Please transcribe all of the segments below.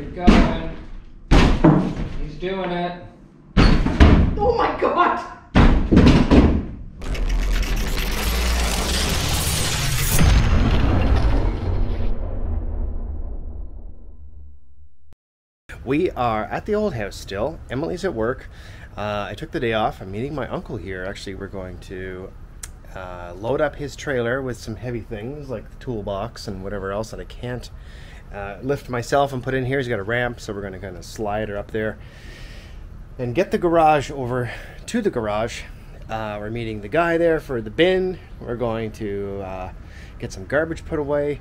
Keep going. He's doing it. Oh my God! We are at the old house still. Emily's at work. I took the day off. I'm meeting my uncle here. Actually, we're going to load up his trailer with some heavy things like the toolbox and whatever else that I can't lift myself and put in here. He's got a ramp, so we're going to kind of slide her up there and get the garage over to the garage. We're meeting the guy there for the bin. We're going to get some garbage put away.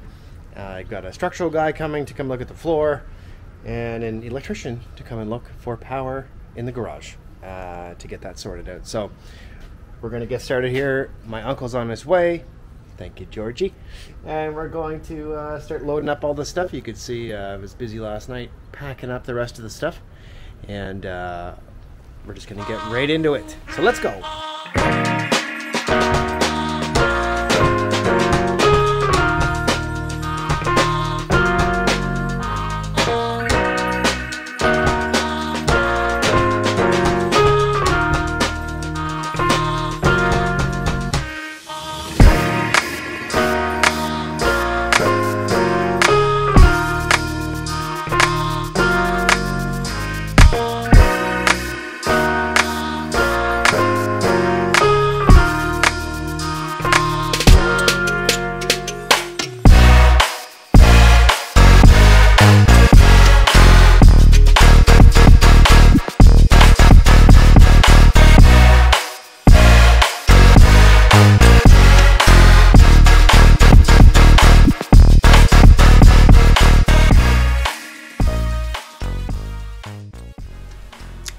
I've got a structural guy coming to come look at the floor, and an electrician to come and look for power in the garage to get that sorted out. So we're going to get started here. My uncle's on his way. Thank you, Georgie. And we're going to start loading up all the stuff. You could see I was busy last night packing up the rest of the stuff. And we're just going to get right into it. So let's go.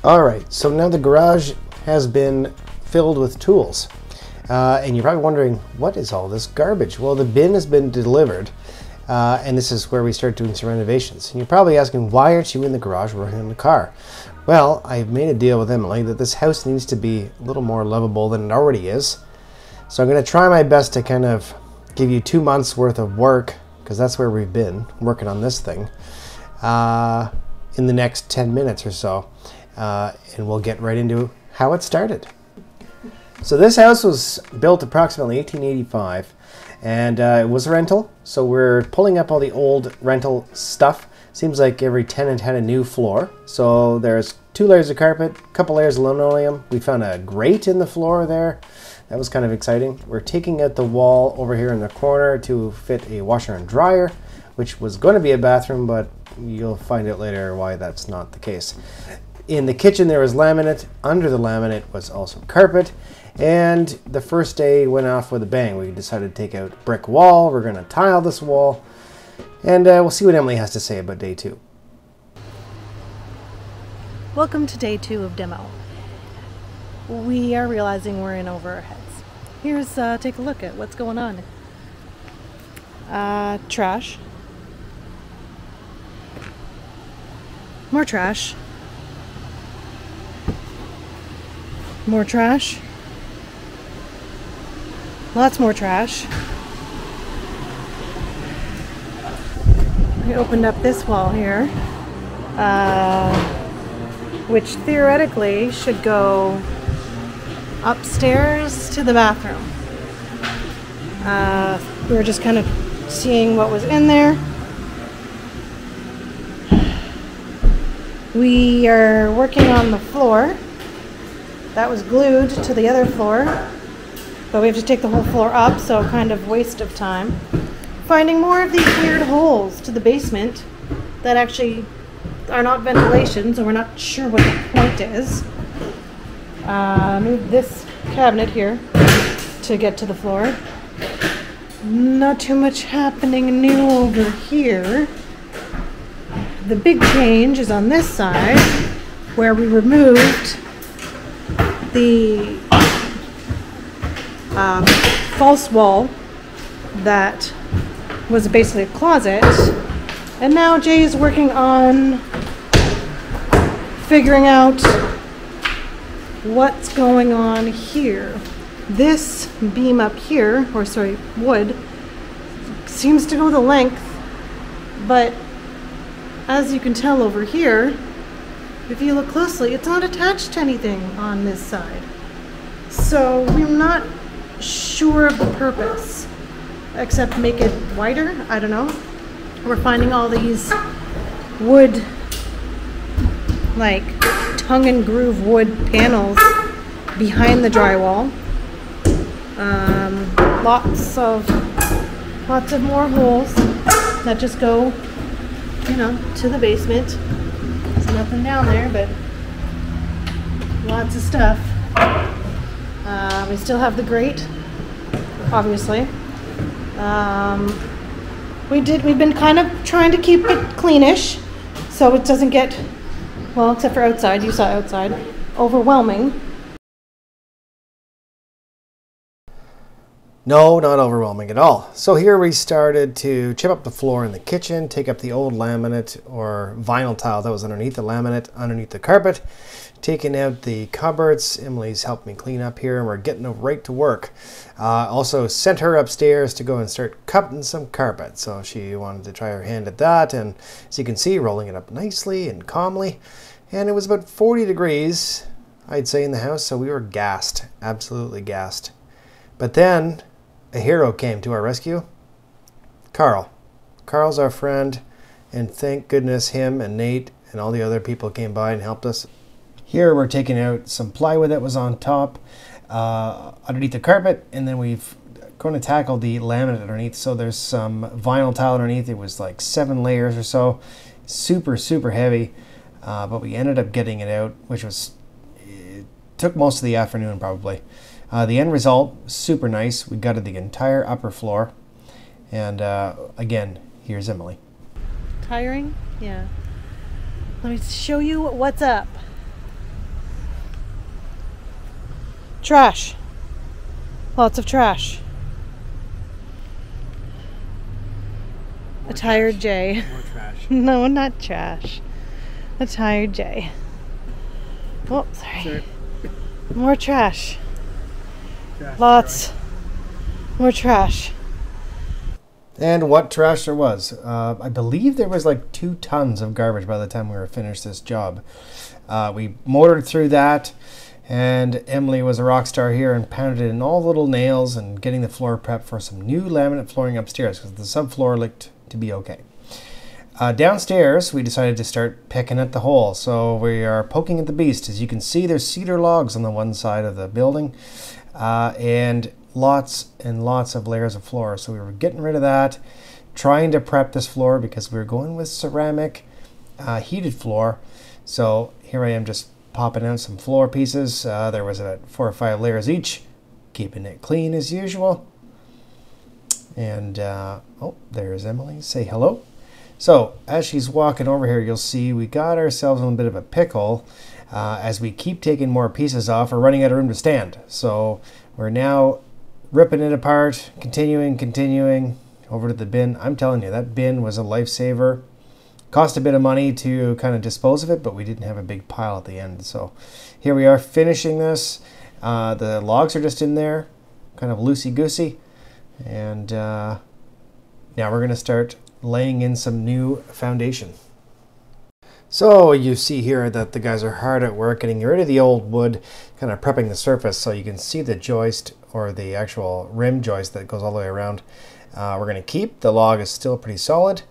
Alright, so now the garage has been filled with tools. And you're probably wondering, what is all this garbage? Well, the bin has been delivered, and this is where we start doing some renovations. And you're probably asking, why aren't you in the garage working on the car? Well, I've made a deal with Emily that this house needs to be a little more livable than it already is. So I'm going to try my best to kind of give you 2 months worth of work, because that's where we've been working on this thing, in the next 10 minutes or so. And we'll get right into how it started. So this house was built approximately 1885, and it was a rental. So we're pulling up all the old rental stuff. Seems like every tenant had a new floor. So there's 2 layers of carpet, a couple layers of linoleum. We found a grate in the floor there. That was kind of exciting. We're taking out the wall over here in the corner to fit a washer and dryer, which was going to be a bathroom, but you'll find out later why that's not the case. In the kitchen there was laminate. Under the laminate was also carpet. And the first day went off with a bang. We decided to take out brick wall. We're going to tile this wall. And we'll see what Emily has to say about day 2. Welcome to day 2 of demo. We are realizing we're in over our heads. Here's take a look at what's going on. Trash. More trash. More trash. Lots more trash. We opened up this wall here, which theoretically should go upstairs to the bathroom. We were just kind of seeing what was in there. We are working on the floor. That was glued to the other floor, but we have to take the whole floor up, so kind of waste of time. Finding more of these weird holes to the basement that actually are not ventilation, so we're not sure what the point is. Move this cabinet here to get to the floor. Not too much happening new over here. The big change is on this side, where we removed the false wall that was basically a closet, and now Jay is working on figuring out what's going on here. This beam up here, or sorry, wood, seems to go the length, but as you can tell over here, if you look closely, it's not attached to anything on this side. So we're not sure of the purpose, except make it wider. I don't know. We're finding all these wood, like tongue and groove wood panels behind the drywall. Lots of more holes that just go, you know, to the basement. There's nothing down there, but lots of stuff. We still have the grate, obviously. We've been kind of trying to keep it cleanish so it doesn't get, well, except for outside, you saw outside, overwhelming. No, not overwhelming at all. So here we started to chip up the floor in the kitchen, take up the old laminate or vinyl tile that was underneath the laminate, underneath the carpet, taking out the cupboards. Emily's helped me clean up here and we're getting right to work. Also sent her upstairs to go and start cutting some carpet. So she wanted to try her hand at that, and as you can see, rolling it up nicely and calmly. And it was about 40 degrees, I'd say, in the house, so we were gassed, absolutely gassed. But then a hero came to our rescue. Carl. Carl's our friend, and thank goodness him and Nate and all the other people came by and helped us. Here we're taking out some plywood that was on top underneath the carpet, and then we've going to tackle the laminate underneath. So there's some vinyl tile underneath. It was like 7 layers or so. Super, super heavy, but we ended up getting it out, which was, it took most of the afternoon probably. The end result, super nice. We gutted the entire upper floor. And again, here's Emily. Tiring? Yeah. Let me show you what's up. Trash. Lots of trash. A tired Jay. More trash. No, not trash. A tired Jay. Oh, sorry. More trash. Lots. More trash. And what trash there was. I believe there was like 2 tons of garbage by the time we were finished this job. We motored through that, and Emily was a rock star here and pounded in all the little nails and getting the floor prepped for some new laminate flooring upstairs because the subfloor looked to be okay. Downstairs, we decided to start picking at the hole. So we are poking at the beast. As you can see, there's cedar logs on the one side of the building. And lots and lots of layers of floor. So we were getting rid of that, trying to prep this floor because we were going with ceramic heated floor. So here I am just popping out some floor pieces. There was about 4 or 5 layers each, keeping it clean as usual. And oh, there's Emily. Say hello. So as she's walking over here, you'll see we got ourselves in a bit of a pickle. As we keep taking more pieces off, we're running out of room to stand. So we're now ripping it apart, continuing over to the bin. I'm telling you, that bin was a lifesaver. Cost a bit of money to kind of dispose of it, but we didn't have a big pile at the end. So here we are finishing this. The logs are just in there, kind of loosey-goosey. And now we're going to start laying in some new foundation. So you see here that the guys are hard at work getting rid of the old wood, kind of prepping the surface so you can see the joist or the actual rim joist that goes all the way around. We're going to keep. The log is still pretty solid,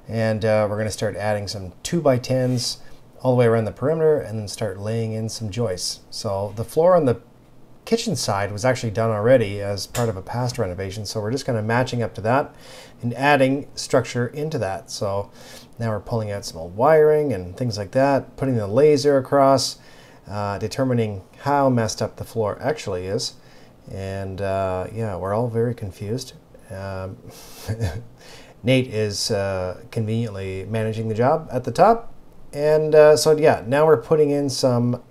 and we're going to start adding some 2x10s all the way around the perimeter and then start laying in some joists. So the floor on the kitchen side was actually done already as part of a past renovation, so we're just kind of matching up to that and adding structure into that. So now we're pulling out some old wiring and things like that, putting the laser across, determining how messed up the floor actually is. And yeah, we're all very confused. Nate is conveniently managing the job at the top. And so yeah, now we're putting in some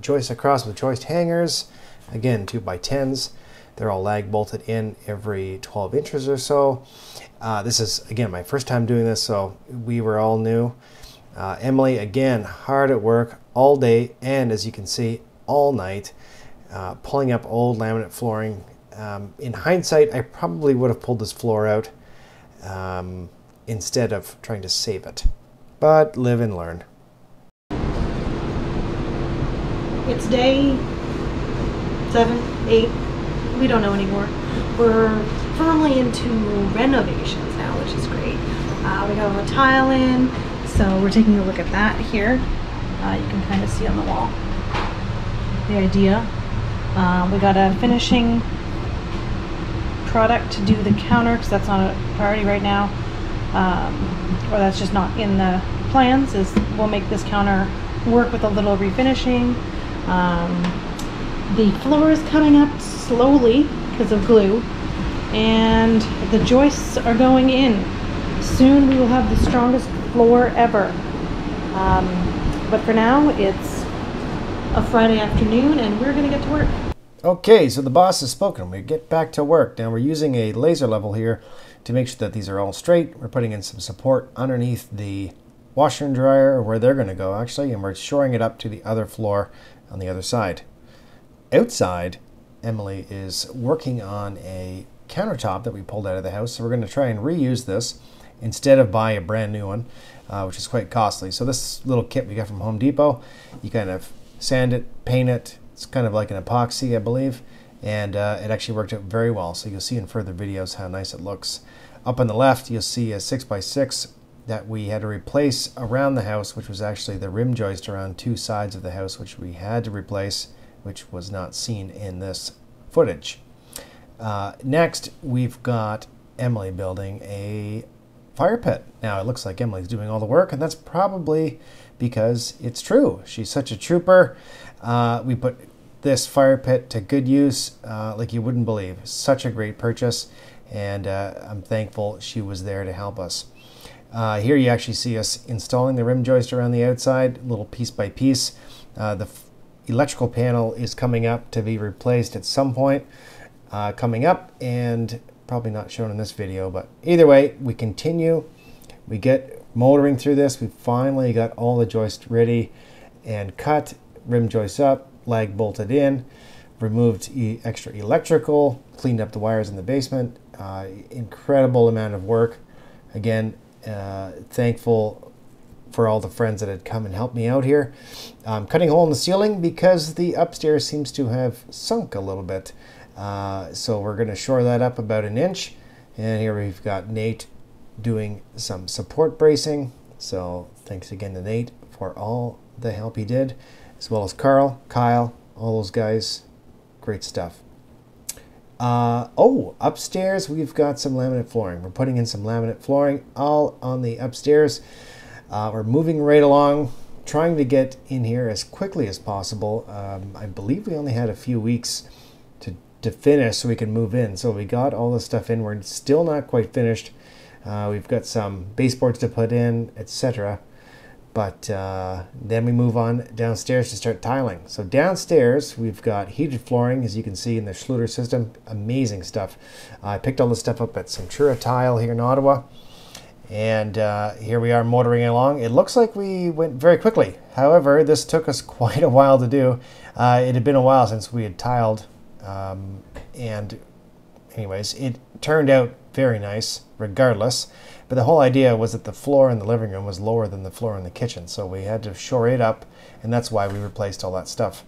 joists across with joist hangers. Again, 2x10s. They're all lag bolted in every 12 inches or so. This is, again, my first time doing this, so we were all new. Emily, again, hard at work all day, and as you can see, all night, pulling up old laminate flooring. In hindsight, I probably would have pulled this floor out instead of trying to save it. but live and learn. It's day 7, 8. We don't know anymore. We're firmly into renovations now, which is great. We got all the tile in, so we're taking a look at that here. You can kind of see on the wall the idea. We got a finishing product to do the counter, because that's not a priority right now, or that's just not in the plans. Is we'll make this counter work with a little refinishing. The floor is coming up slowly because of glue, and the joists are going in. Soon we will have the strongest floor ever. But for now, it's a Friday afternoon and we're gonna get to work. Okay, so the boss has spoken. We get back to work. Now we're using a laser level here to make sure that these are all straight. We're putting in some support underneath the washer and dryer, where they're going to go actually, and we're shoring it up to the other floor on the other side. Outside, Emily is working on a countertop that we pulled out of the house, so we're going to try and reuse this instead of buy a brand new one, which is quite costly. So this little kit we got from Home Depot, you kind of sand it, paint it. It's kind of like an epoxy, I believe, and it actually worked out very well. So you'll see in further videos how nice it looks. Up on the left, you'll see a 6x6 that we had to replace around the house, which was actually the rim joist around two sides of the house, which we had to replace, which was not seen in this footage. Next, we've got Emily building a fire pit. Now, it looks like Emily's doing all the work, and that's probably because it's true. She's such a trooper. We put this fire pit to good use, like you wouldn't believe. Such a great purchase, and I'm thankful she was there to help us. Here you actually see us installing the rim joist around the outside, little piece by piece. The electrical panel is coming up to be replaced at some point coming up, and probably not shown in this video, but either way, we continue. We get motoring through this. We finally got all the joists ready and cut, rim joists up, lag bolted in, removed extra electrical, cleaned up the wires in the basement. Incredible amount of work. Again, thankful for all the friends that had come and helped me out here. Cutting a hole in the ceiling because the upstairs seems to have sunk a little bit. So we're going to shore that up about 1 inch. And here we've got Nate doing some support bracing. So thanks again to Nate for all the help he did, as well as Carl, Kyle, all those guys. Great stuff. Upstairs we've got some laminate flooring. We're putting in some laminate flooring all on the upstairs. We're moving right along, trying to get in here as quickly as possible. I believe we only had a few weeks to finish so we can move in. So we got all this stuff in. We're still not quite finished. We've got some baseboards to put in, etc. But then we move on downstairs to start tiling. So downstairs, we've got heated flooring, as you can see in the Schluter system. Amazing stuff. I picked all this stuff up at Centura Tile here in Ottawa. And here we are motoring along. It looks like we went very quickly. However, this took us quite a while to do. It had been a while since we had tiled. And anyways, it turned out very nice regardless. But the whole idea was that the floor in the living room was lower than the floor in the kitchen. So we had to shore it up, and that's why we replaced all that stuff.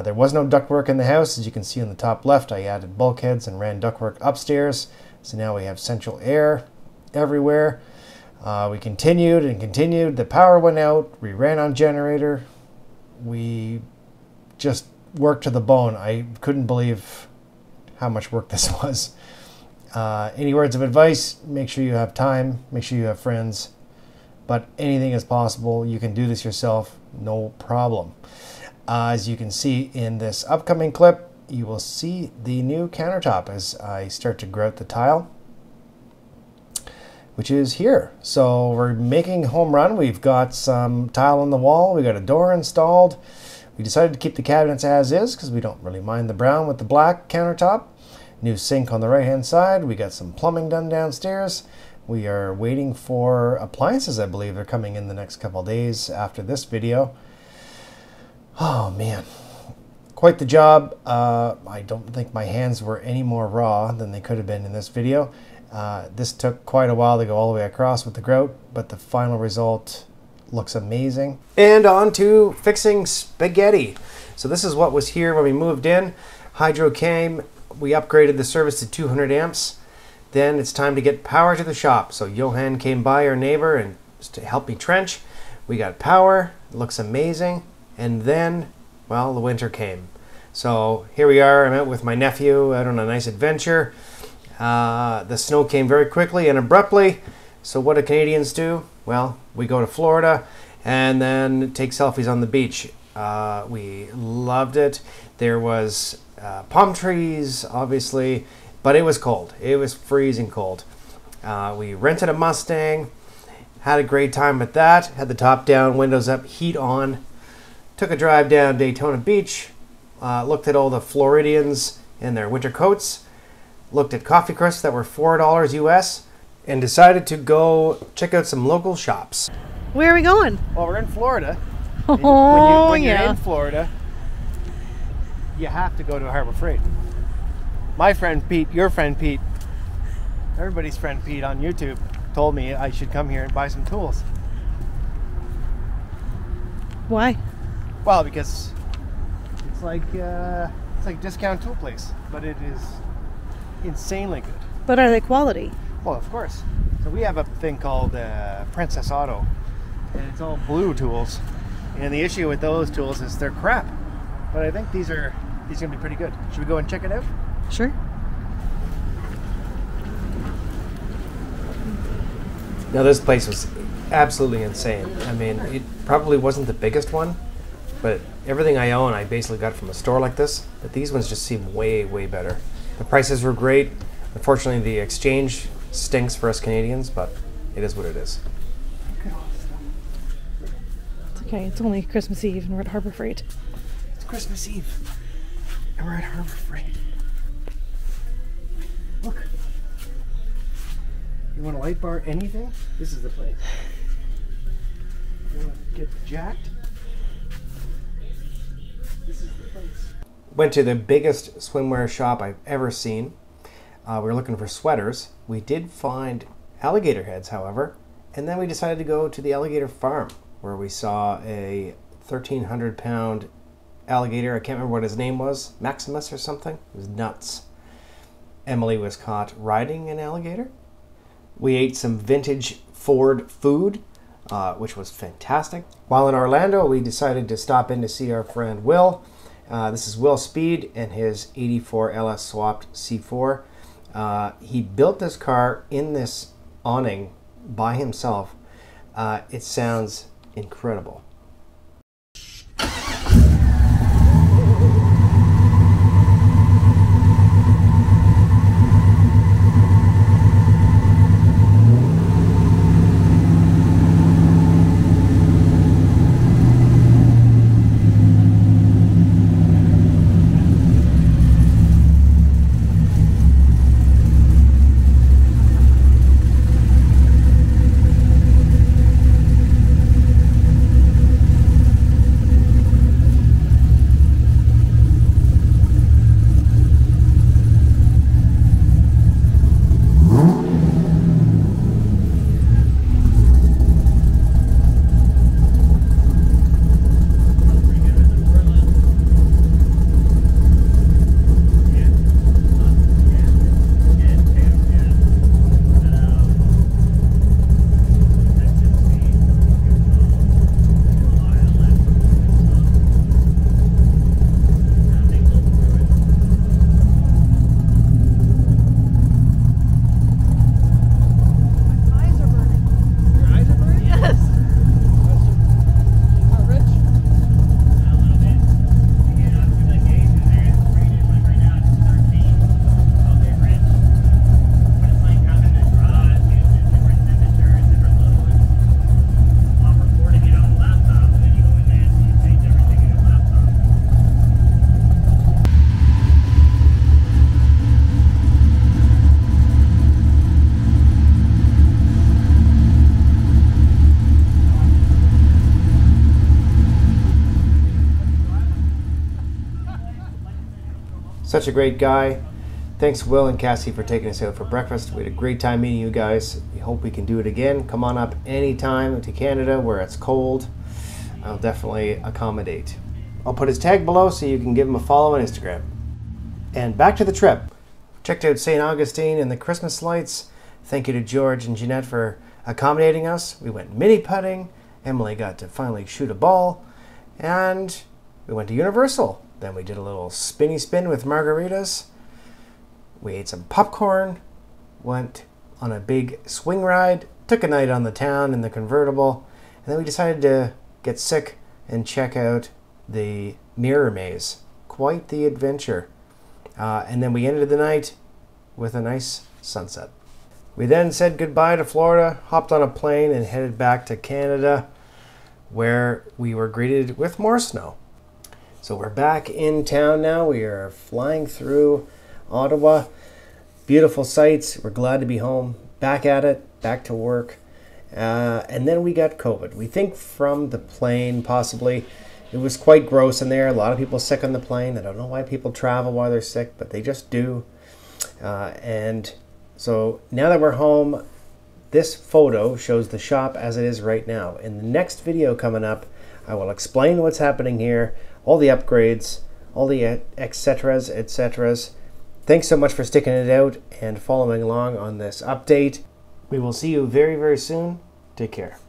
There was no ductwork in the house. As you can see on the top left, I added bulkheads and ran ductwork upstairs. So now we have central air everywhere. We continued and continued. The power went out. We ran on generator. We just worked to the bone. I couldn't believe how much work this was. Any words of advice? Make sure you have time. Make sure you have friends. But anything is possible. You can do this yourself. No problem. As you can see in this upcoming clip, you will see the new countertop as I start to grout the tile, which is here. So we're making home run. We've got some tile on the wall. We got a door installed. We decided to keep the cabinets as is because we don't really mind the brown with the black countertop. New sink on the right hand side. We got some plumbing done downstairs. We are waiting for appliances. I believe they're coming in the next couple days after this video. Oh man, quite the job. I don't think my hands were any more raw than they could have been in this video. This took quite a while to go all the way across with the grout, but the final result looks amazing. And on to fixing spaghetti. So this is what was here when we moved in. Hydro came, we upgraded the service to 200 amps. Then it's time to get power to the shop. So Johan came by, our neighbor, and to help me trench. We got power, it looks amazing. And then, well, the winter came. So here we are, I'm out with my nephew out on a nice adventure. The snow came very quickly and abruptly. So what do Canadians do? Well, we go to Florida and then take selfies on the beach. We loved it. There was palm trees, obviously, but it was cold. It was freezing cold. We rented a Mustang, had a great time with that, had the top down, windows up, heat on, took a drive down Daytona Beach, looked at all the Floridians in their winter coats, looked at coffee crusts that were $4 US, and decided to go check out some local shops. Where are we going? Well, we're in Florida. Oh, when you're yeah. in Florida, you have to go to Harbor Freight. My friend Pete, your friend Pete, everybody's friend Pete on YouTube told me I should come here and buy some tools. Why? Well, because it's like a discount tool place, but it is insanely good. But are they quality? Well, of course. So we have a thing called Princess Auto, and it's all blue tools. And the issue with those tools is they're crap. But I think these are gonna be pretty good. Should we go and check it out? Sure. Now this place was absolutely insane. I mean, it probably wasn't the biggest one, but everything I own I basically got from a store like this. But these ones just seem way, way better. The prices were great. Unfortunately, the exchange stinks for us Canadians, but it is what it is. It's okay. It's only Christmas Eve and we're at Harbor Freight. It's Christmas Eve, and we're at Harbor Freight. Look. You want a light bar, anything? This is the place. You want to get jacked? This is the place. Went to the biggest swimwear shop I've ever seen. We were looking for sweaters. We did find alligator heads, however, and then we decided to go to the alligator farm, where we saw a 1,300-pound alligator. I can't remember what his name was, Maximus or something. It was nuts. Emily was caught riding an alligator. We ate some vintage Ford food, which was fantastic. While in Orlando, we decided to stop in to see our friend Will. This is Will Speed and his 84 LS swapped C4. He built this car in this awning by himself. It sounds incredible. Such a great guy. Thanks Will and Cassie for taking us out for breakfast. We had a great time meeting you guys. We hope we can do it again. Come on up anytime to Canada where it's cold. I'll definitely accommodate. I'll put his tag below so you can give him a follow on Instagram. And back to the trip. Checked out St. Augustine and the Christmas lights. Thank you to George and Jeanette for accommodating us. We went mini putting. Emily got to finally shoot a ball. And we went to Universal. Then we did a little spinny spin with margaritas. We ate some popcorn. Went on a big swing ride. Took a night on the town in the convertible. And then we decided to get sick and check out the mirror maze. Quite the adventure. And then we ended the night with a nice sunset. We then said goodbye to Florida, hopped on a plane and headed back to Canada, where we were greeted with more snow. So we're back in town now. We are flying through Ottawa. Beautiful sights. We're glad to be home. Back at it, back to work. And then we got COVID. We think from the plane, possibly. It was quite gross in there. A lot of people sick on the plane. I don't know why people travel while they're sick, but they just do. And so now that we're home, this photo shows the shop as it is right now. In the next video coming up, I will explain what's happening here, all the upgrades, all the et ceteras. Thanks so much for sticking it out and following along on this update. We will see you very, very soon. Take care.